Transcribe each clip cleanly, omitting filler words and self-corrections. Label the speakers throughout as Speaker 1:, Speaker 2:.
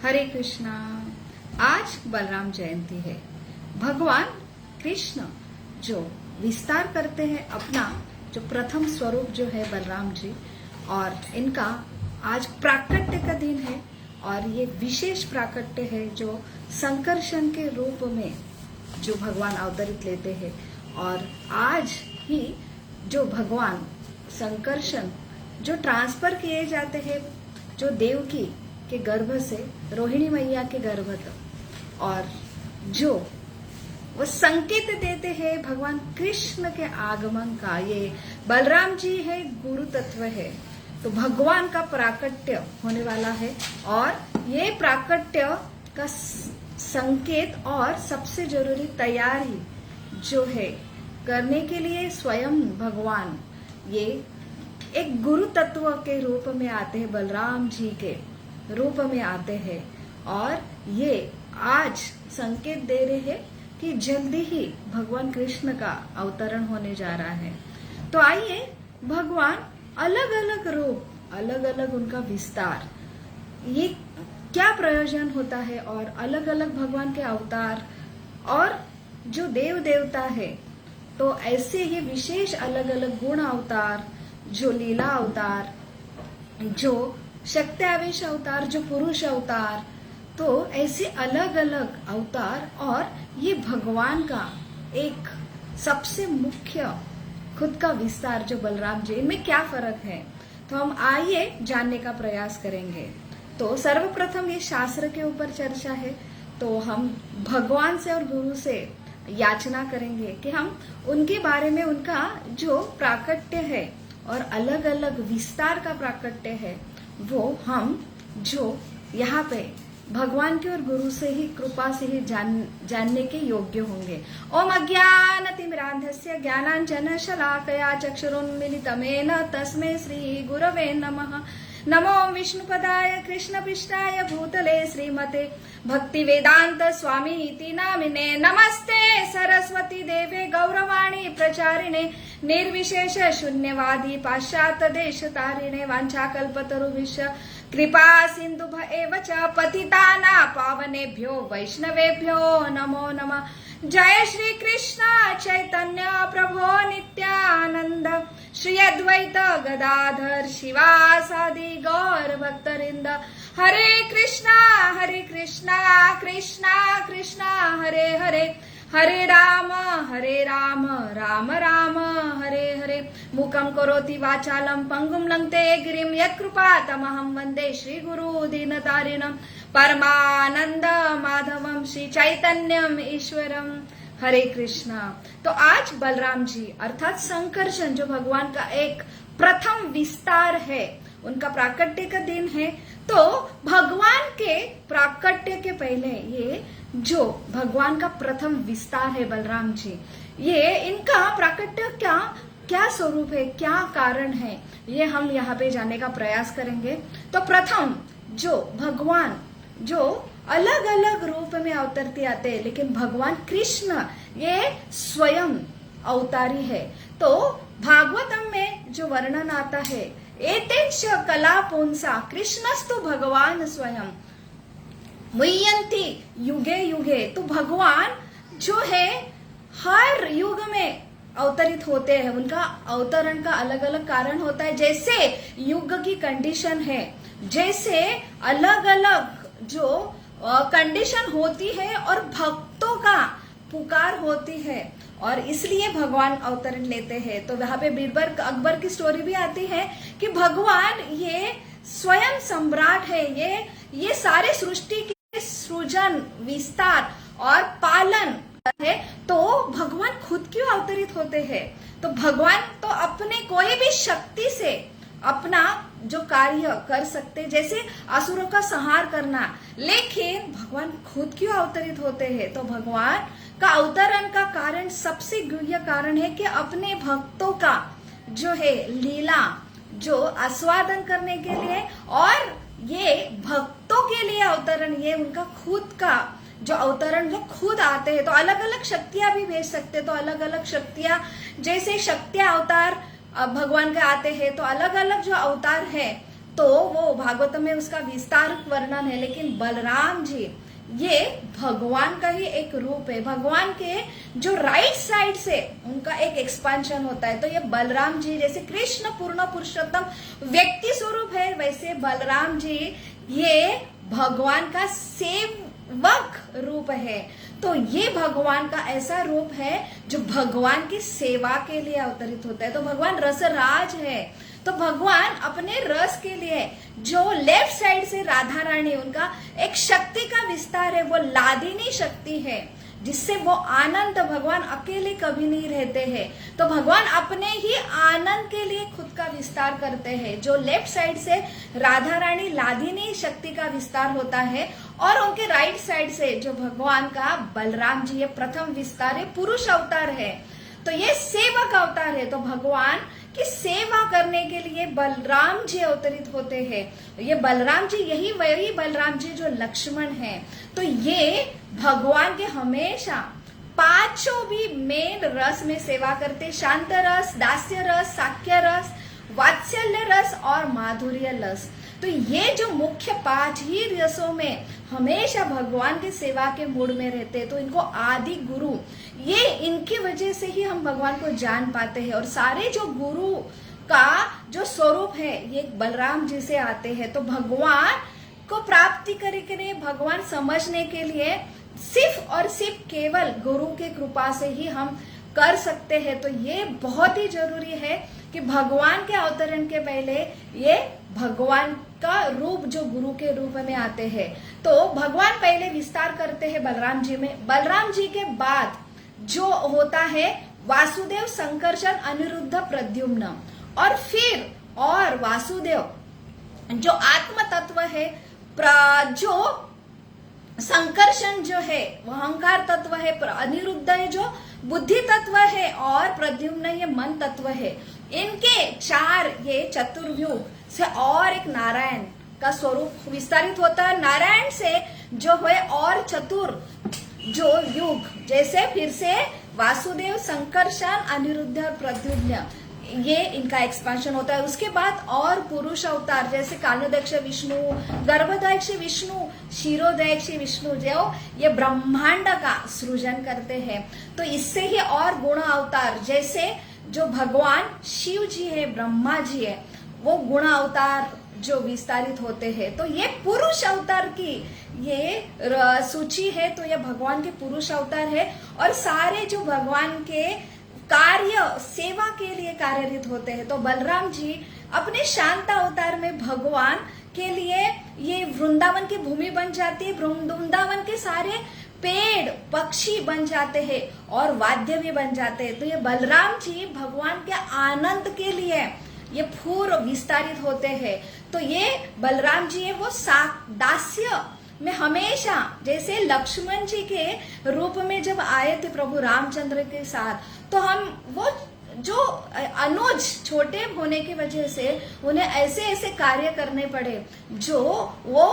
Speaker 1: हरे कृष्णा। आज बलराम जयंती है। भगवान कृष्ण जो विस्तार करते हैं अपना जो प्रथम स्वरूप जो है बलराम जी, और इनका आज प्राकट्य का दिन है और ये विशेष प्राकट्य है जो संकर्षण के रूप में जो भगवान अवतरित लेते हैं। और आज ही जो भगवान संकर्षण जो ट्रांसफर किए जाते हैं जो देवकी के गर्भ से रोहिणी मैया के गर्भ तक, और जो वो संकेत देते हैं भगवान कृष्ण के आगमन का, ये बलराम जी है, गुरु तत्व है। तो भगवान का प्राकट्य होने वाला है और ये प्राकट्य का संकेत और सबसे जरूरी तैयारी जो है करने के लिए स्वयं भगवान ये एक गुरु तत्व के रूप में आते हैं, बलराम जी के रूप में आते हैं। और ये आज संकेत दे रहे हैं कि जल्दी ही भगवान कृष्ण का अवतरण होने जा रहा है। तो आइए, भगवान अलग अलग रूप, अलग अलग उनका विस्तार, ये क्या प्रयोजन होता है, और अलग अलग भगवान के अवतार और जो देव देवता है, तो ऐसे ही विशेष अलग अलग गुण अवतार, जो लीला अवतार, जो शक्ति आवेश अवतार, जो पुरुष अवतार, तो ऐसे अलग अलग अवतार और ये भगवान का एक सबसे मुख्य खुद का विस्तार जो बलराम जी, इनमें क्या फर्क है, तो हम आइए जानने का प्रयास करेंगे। तो सर्वप्रथम ये शास्त्र के ऊपर चर्चा है, तो हम भगवान से और गुरु से याचना करेंगे कि हम उनके बारे में, उनका जो प्राकट्य है और अलग अलग विस्तार का प्राकट्य है, वो हम जो यहाँ पे भगवान के और गुरु से ही, कृपा से ही जानने के योग्य होंगे। ओम अज्ञानतिमिरान्धस्य ज्ञानाञ्जन शलाकया चक्षुरुन्मीलितं येन तस्मै श्री गुरवे नमः। नमो विष्णुपदाय कृष्णपृष्ठाय भूतले श्रीमते भक्ति वेदांत स्वामी इति नामिने। नमस्ते सरस्वती देवे गौरवाणी प्रचारिणे निर्विशेष शून्यवादी पाश्चात्य देश तारिणे। वाञ्छाकल्पतरुभ्यश्च कृपा सिन्धुभ्य एव च पतितानां पावनेभ्यो वैष्णवेभ्यो नमो नमः। जय श्री कृष्ण चैतन्य प्रभो नित्यानंद, श्री अद्वैत गदाधर शिवासादि गौर भक्तवृंद। हरे कृष्णा कृष्णा कृष्णा हरे हरे, हरे राम राम राम हरे हरे। मूकं करोति वाचालं पंगुं लंघते गिरिं यत्कृपातमहं वन्दे श्रीगुरु दीनतारिणं परमानंद माधवम श्री चैतन्यम ईश्वरम। हरे कृष्णा। तो आज बलराम जी अर्थात संकर्षण जो भगवान का एक प्रथम विस्तार है, उनका प्राकट्य का दिन है। तो भगवान के प्राकट्य के पहले ये जो भगवान का प्रथम विस्तार है बलराम जी, ये इनका प्राकट्य क्या स्वरूप है, क्या कारण है, ये हम यहाँ पे जानने का प्रयास करेंगे। तो प्रथम जो भगवान जो अलग अलग रूप में अवतरते आते हैं, लेकिन भगवान कृष्ण ये स्वयं अवतारी है। तो भागवतम में जो वर्णन आता है, एतेच कला पुंसा कृष्णस्तु भगवान स्वयं मुह्यन्ति युगे युगे। तो भगवान जो है हर युग में अवतरित होते हैं, उनका अवतरण का अलग अलग कारण होता है। जैसे युग की कंडीशन है, जैसे अलग अलग जो कंडीशन होती है और भक्तों का पुकार होती है, और इसलिए भगवान अवतरण लेते हैं। तो वहां पे बीरबल अकबर की स्टोरी भी आती है कि भगवान ये स्वयं सम्राट है, ये सारे सृष्टि के सृजन, विस्तार और पालन है। तो भगवान खुद क्यों अवतरित होते हैं? तो भगवान तो अपने कोई भी शक्ति से अपना जो कार्य कर सकते, जैसे असुरों का संहार करना, लेकिन भगवान खुद क्यों अवतरित होते हैं? तो भगवान का अवतरण का कारण, सबसे गुह्य कारण है कि अपने भक्तों का जो है लीला जो आस्वादन करने के लिए, और ये भक्तों के लिए अवतरण, ये उनका खुद का जो अवतरण वो खुद आते हैं। तो अलग अलग शक्तियां भी भेज सकते, तो अलग अलग शक्तियां, जैसे शक्ति अवतार भगवान के आते हैं, तो अलग अलग जो अवतार है तो वो भागवत में उसका विस्तार वर्णन है, लेकिन बलराम जी ये भगवान का ही एक रूप है। भगवान के जो राइट साइड से उनका एक एक्सपांशन होता है। तो ये बलराम जी जैसे कृष्ण पूर्ण पुरुषोत्तम व्यक्ति स्वरूप है, वैसे बलराम जी ये भगवान का सेवक रूप है। तो ये भगवान का ऐसा रूप है जो भगवान की सेवा के लिए अवतरित होता है। तो भगवान रसराज है, तो भगवान अपने रस के लिए जो लेफ्ट साइड से राधा रानी उनका एक शक्ति का विस्तार है, वो लादिनी शक्ति है, जिससे वो आनंद भगवान अकेले कभी नहीं रहते हैं। तो भगवान अपने ही आनंद के लिए खुद का विस्तार करते हैं। जो लेफ्ट साइड से राधा रानी लादिनी शक्ति का विस्तार होता है, और उनके राइट साइड से जो भगवान का बलराम जी ये प्रथम विस्तार है, पुरुष अवतार है। तो ये सेवक अवतार है। तो भगवान की सेवा करने के लिए बलराम जी अवतरित होते हैं। ये बलराम जी यही वही बलराम जी जो लक्ष्मण है। तो ये भगवान के हमेशा पांचों भी मेन रस में सेवा करते, शांत रस, दास्य रस, साख्य रस, वात्सल्य रस और माधुर्य रस। तो ये जो मुख्य 5 ही रसों में हमेशा भगवान की सेवा के मूड में रहते, तो इनको आदि गुरु, ये इनकी वजह से ही हम भगवान को जान पाते हैं। और सारे जो गुरु का जो स्वरूप है ये बलराम जी से आते हैं। तो भगवान को प्राप्ति करके भगवान समझने के लिए सिर्फ और सिर्फ केवल गुरु के कृपा से ही हम कर सकते हैं। तो ये बहुत ही जरूरी है कि भगवान के अवतरण के पहले ये भगवान का रूप जो गुरु के रूप में आते हैं। तो भगवान पहले विस्तार करते हैं बलराम जी में। बलराम जी के बाद जो होता है वासुदेव, संकर्षण, अनिरुद्ध, प्रद्युम्न, और फिर और वासुदेव जो आत्म तत्व है, जो संकर्षण जो है वो अहंकार तत्व है, अनिरुद्ध है जो बुद्धि तत्व है, और प्रद्युम्न ये मन तत्व है। इनके 4 ये चतुर्युग से और एक नारायण का स्वरूप विस्तारित होता है। नारायण से जो है और चतुर जो युग, जैसे फिर से वासुदेव, संकर्षण, अनिरुद्ध और प्रद्युम्न, ये इनका एक्सपेंशन होता है। उसके बाद और पुरुष अवतार जैसे कालदक्ष विष्णु, गर्भदक्ष विष्णु, क्षीरोदक्ष विष्णु जो ये ब्रह्मांड का सृजन करते हैं। तो इससे ही और गुण अवतार जैसे जो भगवान शिव जी है, ब्रह्मा जी है, वो गुण अवतार जो विस्तारित होते हैं। तो ये पुरुष अवतार की ये सूची है। तो ये भगवान के पुरुष अवतार है, और सारे जो भगवान के कार्य सेवा के लिए कार्यरत होते हैं। तो बलराम जी अपने शांत अवतार में भगवान के लिए ये वृंदावन की भूमि बन जाती है, वृंदावन के सारे पेड़ पक्षी बन जाते हैं और वाद्य भी बन जाते हैं। तो ये बलराम जी भगवान के आनंद के लिए ये पूर्व विस्तारित होते हैं। तो ये बलराम जी है वो दास्य में हमेशा, जैसे लक्ष्मण जी के रूप में जब आए थे प्रभु रामचंद्र के साथ, तो हम वो जो अनुज छोटे होने की वजह से उन्हें ऐसे ऐसे कार्य करने पड़े जो वो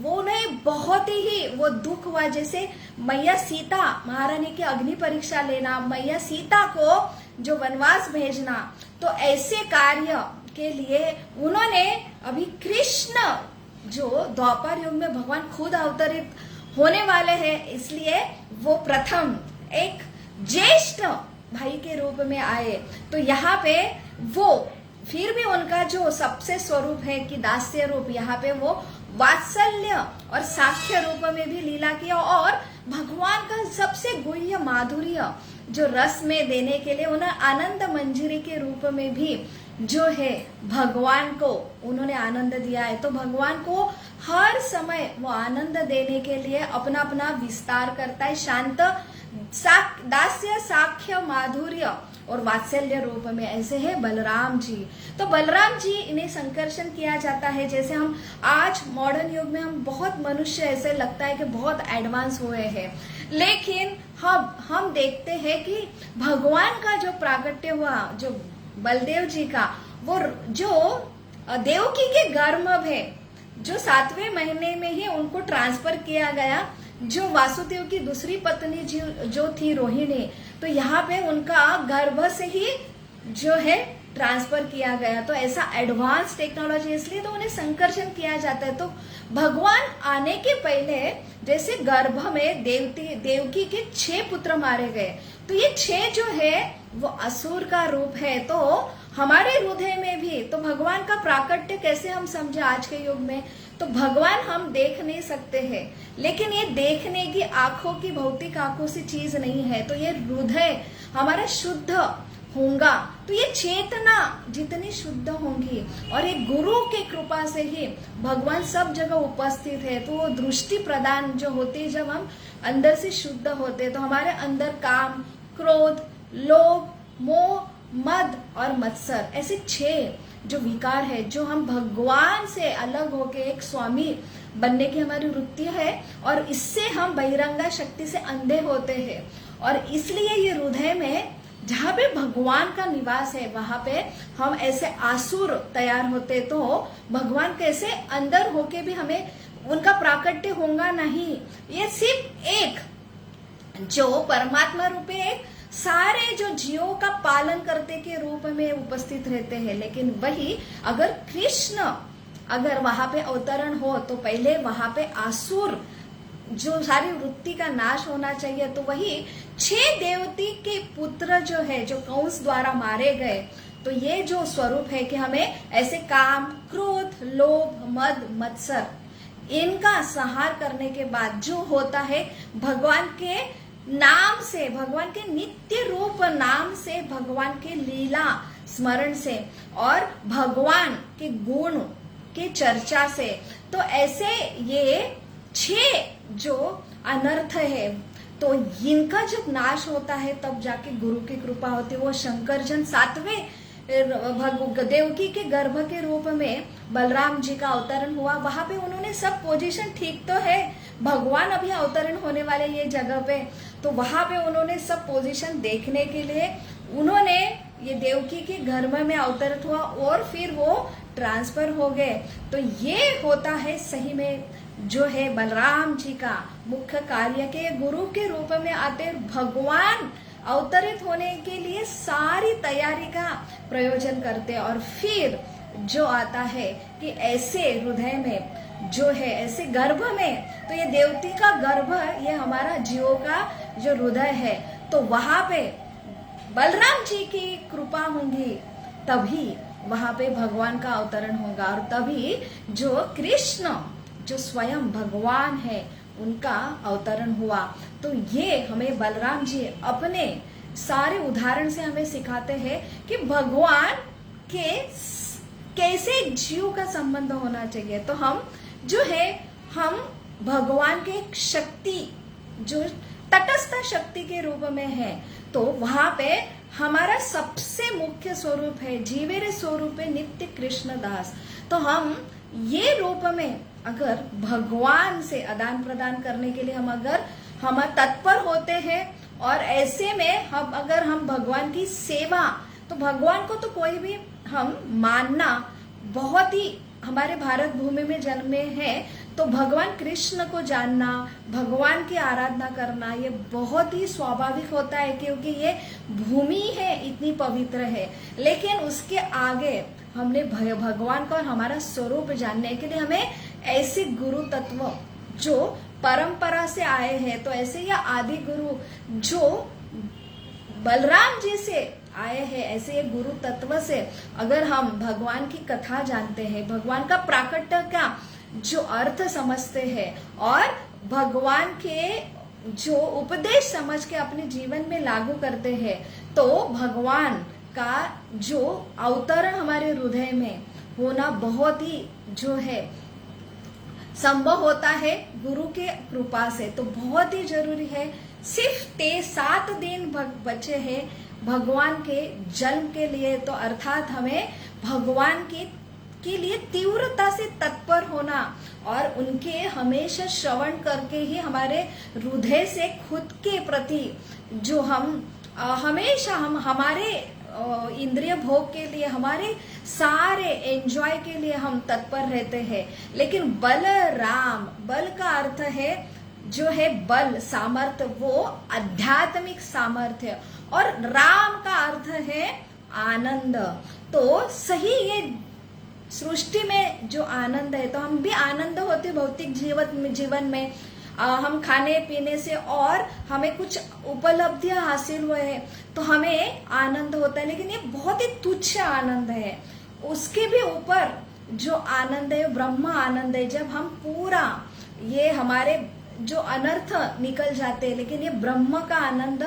Speaker 1: उन्हें बहुत ही वो दुख हुआ। जैसे मैया सीता महारानी की अग्नि परीक्षा लेना, मैया सीता को जो वनवास भेजना, तो ऐसे कार्य के लिए उन्होंने अभी कृष्ण जो द्वापर युग में भगवान खुद अवतरित होने वाले हैं, इसलिए वो प्रथम एक ज्येष्ठ भाई के रूप में आए। तो यहाँ पे वो फिर भी उनका जो सबसे स्वरूप है कि दास्य रूप, यहाँ पे वो वात्सल्य और साख्य रूप में भी लीला किया, और भगवान का सबसे गुह्य माधुर्य जो रस में देने के लिए उन्हें आनंद मंजरी के रूप में भी जो है भगवान को उन्होंने आनंद दिया है। तो भगवान को हर समय वो आनंद देने के लिए अपना अपना विस्तार करता है, शांत, दास्य, साख्य, माधुर्य और वात्सल्य रूप में। ऐसे है बलराम जी। तो बलराम जी इन्हें संकर्षण किया जाता है। जैसे हम आज मॉडर्न युग में हम बहुत मनुष्य ऐसे लगता है कि बहुत एडवांस हुए हैं, लेकिन हम देखते हैं कि भगवान का जो प्राकट्य हुआ जो बलदेव जी का, वो जो देवकी के गर्भ में जो 7वें महीने में ही उनको ट्रांसफर किया गया, जो वासुदेव की दूसरी पत्नी जो थी रोहिणी, तो यहाँ पे उनका गर्भ से ही जो है ट्रांसफर किया गया, तो ऐसा एडवांस टेक्नोलॉजी, इसलिए तो उन्हें संकर्षण किया जाता है। तो भगवान आने के पहले जैसे गर्भ में देवकी के 6 पुत्र मारे गए, तो ये 6 जो है वो असुर का रूप है। तो हमारे हृदय में भी तो भगवान का प्राकट्य कैसे हम समझे आज के युग में, तो भगवान हम देख नहीं सकते हैं, लेकिन ये देखने की आंखों की भौतिक आंखों से चीज नहीं है। तो ये हृदय हमारा शुद्ध होगा तो ये चेतना जितनी शुद्ध होंगी, और एक गुरु के कृपा से ही भगवान सब जगह उपस्थित है। तो वो दृष्टि प्रदान जो होती है, जब हम अंदर से शुद्ध होते तो हमारे अंदर काम, क्रोध, लोभ, मोह, मद और मत्सर, ऐसे 6 जो विकार है, जो हम भगवान से अलग होके एक स्वामी बनने की हमारी वृत्ति है, और इससे हम बहिरंगा शक्ति से अंधे होते हैं। और इसलिए ये हृदय में जहाँ पे भगवान का निवास है, वहां पे हम ऐसे आसुर तैयार होते, तो भगवान कैसे अंदर होके भी हमें उनका प्राकट्य होगा नहीं। ये सिर्फ एक जो परमात्मा रूपे एक सारे जो जीवों का पालन करते के रूप में उपस्थित रहते हैं, लेकिन वही अगर कृष्ण अगर वहां पे अवतरण हो, तो पहले वहां पे आसुर जो सारी वृत्ति का नाश होना चाहिए। तो वही 6 देवती के पुत्र जो है, जो कंस द्वारा मारे गए, तो ये जो स्वरूप है कि हमें ऐसे काम, क्रोध, लोभ, मद, मत्सर, इनका संहार करने के बाद जो होता है, भगवान के नाम से, भगवान के नित्य रूप नाम से, भगवान के लीला स्मरण से और भगवान के गुण के चर्चा से, तो ऐसे ये 6 जो अनर्थ है, तो इनका जब नाश होता है तब जाके गुरु की कृपा होती है। वो शंकरजन 7वें देवकी के गर्भ के रूप में बलराम जी का अवतरण हुआ, वहां पे उन्होंने सब पोजीशन ठीक तो है, भगवान अभी अवतरण होने वाले ये जगह पे, तो वहां पे उन्होंने सब पोजीशन देखने के लिए उन्होंने ये देवकी के गर्भ में अवतरित हुआ, और फिर वो ट्रांसफर हो गए। तो ये होता है सही में जो है बलराम जी का मुख्य कार्य के गुरु के रूप में आते भगवान अवतरित होने के लिए सारी तैयारी का प्रयोजन करते, और फिर जो आता है कि ऐसे हृदय में जो है, ऐसे गर्भ में, तो ये देवती का गर्भ, ये हमारा जीवों का जो हृदय है, तो वहां पे बलराम जी की कृपा होंगी, तभी वहां पे भगवान का अवतरण होगा, और तभी जो कृष्ण जो स्वयं भगवान है उनका अवतरण हुआ। तो ये हमें बलराम जी अपने सारे उदाहरण से हमें सिखाते हैं कि भगवान के कैसे जीव का संबंध होना चाहिए। तो हम जो है, हम भगवान के शक्ति जो तटस्थ शक्ति के रूप में है, तो वहां पे हमारा सबसे मुख्य स्वरूप है, जीवेरे स्वरूप है नित्य कृष्ण दास। तो हम ये रूप में अगर भगवान से आदान प्रदान करने के लिए हम तत्पर होते हैं, और ऐसे में अगर हम भगवान की सेवा, तो भगवान को तो कोई भी हम मानना बहुत ही, हमारे भारत भूमि में जन्मे हैं, तो भगवान कृष्ण को जानना, भगवान की आराधना करना, ये बहुत ही स्वाभाविक होता है, क्योंकि ये भूमि है इतनी पवित्र है। लेकिन उसके आगे हमने भगवान को और हमारा स्वरूप जानने के लिए हमें ऐसे गुरु तत्व जो परंपरा से आए हैं, तो ऐसे या आदि गुरु जो बलराम जी से आए हैं, ऐसे ये गुरु तत्व से अगर हम भगवान की कथा जानते हैं, भगवान का प्राकट्य का जो अर्थ समझते हैं, और भगवान के जो उपदेश समझ के अपने जीवन में लागू करते हैं, तो भगवान का जो अवतरण हमारे हृदय में होना बहुत ही जो है संभव होता है गुरु के कृपा से। तो बहुत ही जरूरी है, सिर्फ 7 दिन बचे हैं भगवान के जन्म के लिए, तो अर्थात हमें भगवान के लिए तीव्रता से तत्पर होना, और उनके हमेशा श्रवण करके ही हमारे हृदय से खुद के प्रति जो हम हमेशा हमारे इंद्रिय भोग के लिए, हमारे सारे एंजॉय के लिए हम तत्पर रहते हैं। लेकिन बलराम, बल का अर्थ है जो है बल, सामर्थ्य, वो आध्यात्मिक सामर्थ्य, और राम का अर्थ है आनंद। तो सही ये सृष्टि में जो आनंद है, तो हम भी आनंद होते भौतिक जीवन में हम खाने पीने से और हमें कुछ उपलब्धियां हासिल हुए हैं तो हमें आनंद होता है, लेकिन ये बहुत ही तुच्छ आनंद है। उसके भी ऊपर जो आनंद है ब्रह्म आनंद है, जब हम पूरा ये हमारे जो अनर्थ निकल जाते हैं, लेकिन ये ब्रह्म का आनंद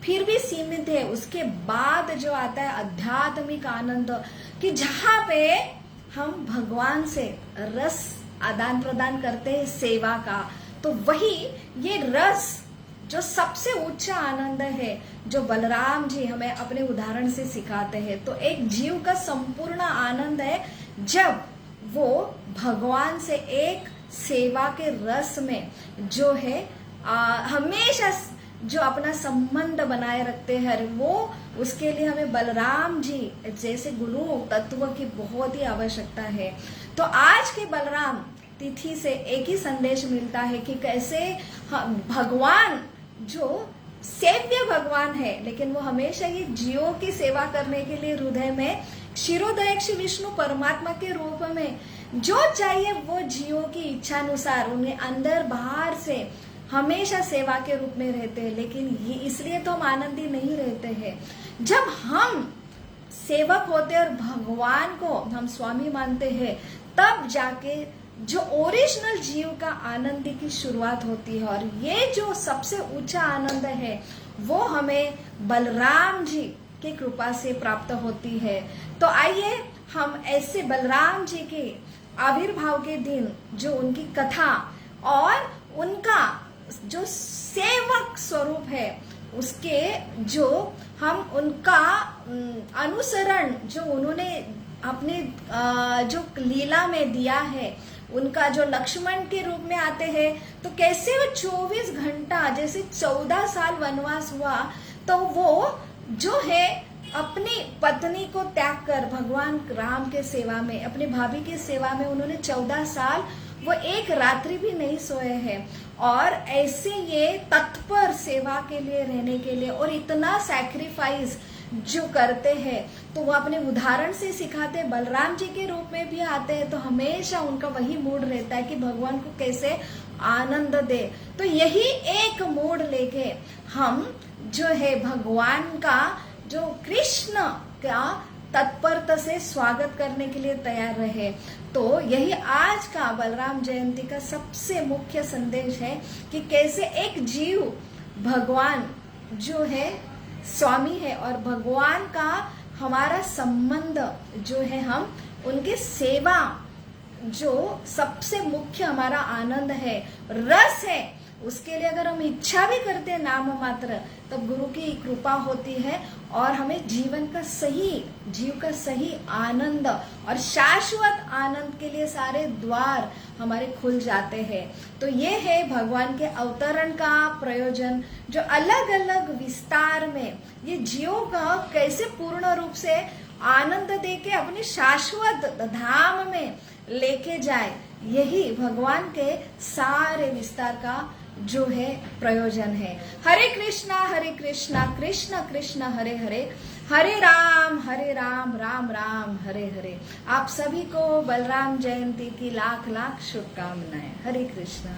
Speaker 1: फिर भी सीमित है। उसके बाद जो आता है आध्यात्मिक आनंद, कि जहां पे हम भगवान से रस आदान प्रदान करते हैं सेवा का, तो वही ये रस जो सबसे ऊंचा आनंद है, जो बलराम जी हमें अपने उदाहरण से सिखाते हैं। तो एक जीव का संपूर्ण आनंद है जब वो भगवान से एक सेवा के रस में जो है हमेशा जो अपना संबंध बनाए रखते हैं, वो उसके लिए हमें बलराम जी जैसे गुरु तत्व की बहुत ही आवश्यकता है। तो आज के बलराम तिथि से एक ही संदेश मिलता है कि कैसे भगवान जो सेव्य भगवान है, लेकिन वो हमेशा ही जीवों की सेवा करने के लिए हृदय में क्षीरोदय श्री विष्णु परमात्मा के रूप में जो चाहिए वो जीवों की इच्छा अनुसार उन्हें अंदर बाहर से हमेशा सेवा के रूप में रहते हैं। लेकिन ये इसलिए तो हम आनंदी नहीं रहते हैं। जब हम सेवक होते और भगवान को हम स्वामी मानते हैं, तब जाके जो ओरिजिनल जीव का आनंद की शुरुआत होती है। और ये जो सबसे ऊंचा आनंद है वो हमें बलराम जी की कृपा से प्राप्त होती है। तो आइए हम ऐसे बलराम जी के आविर्भाव के दिन जो उनकी कथा और उनका जो सेवक स्वरूप है उसके जो हम उनका अनुसरण जो उन्होंने अपने जो लीला में दिया है, उनका जो लक्ष्मण के रूप में आते हैं, तो कैसे वो 24 घंटा जैसे 14 साल वनवास हुआ, तो वो जो है अपनी पत्नी को त्याग कर भगवान राम के सेवा में, अपने भाभी के सेवा में उन्होंने 14 साल वो एक रात्रि भी नहीं सोए हैं। और ऐसे ये तत्पर सेवा के लिए रहने के लिए और इतना सैक्रिफाइस जो करते हैं, तो वो अपने उदाहरण से सिखाते हैं। बलराम जी के रूप में भी आते हैं तो हमेशा उनका वही मूड रहता है कि भगवान को कैसे आनंद दे। तो यही एक मूड लेके हम जो है भगवान का जो कृष्ण का तत्परता से स्वागत करने के लिए तैयार रहे। तो यही आज का बलराम जयंती का सबसे मुख्य संदेश है कि कैसे एक जीव भगवान जो है स्वामी है और भगवान का हमारा संबंध जो है, हम उनके सेवा जो सबसे मुख्य हमारा आनंद है, रस है, उसके लिए अगर हम इच्छा भी करते हैं नाम मात्र, तब गुरु की कृपा होती है और हमें जीवन का जीव का सही आनंद और शाश्वत आनंद के लिए सारे द्वार हमारे खुल जाते हैं। तो ये है भगवान के अवतरण का प्रयोजन, जो अलग अलग विस्तार में ये जीवों का कैसे पूर्ण रूप से आनंद देके अपने शाश्वत धाम में लेके जाए, यही भगवान के सारे विस्तार का जो है प्रयोजन है। हरे कृष्णा कृष्ण कृष्ण हरे हरे, हरे राम राम राम हरे हरे। आप सभी को बलराम जयंती की लाख लाख शुभकामनाएं। हरे कृष्णा।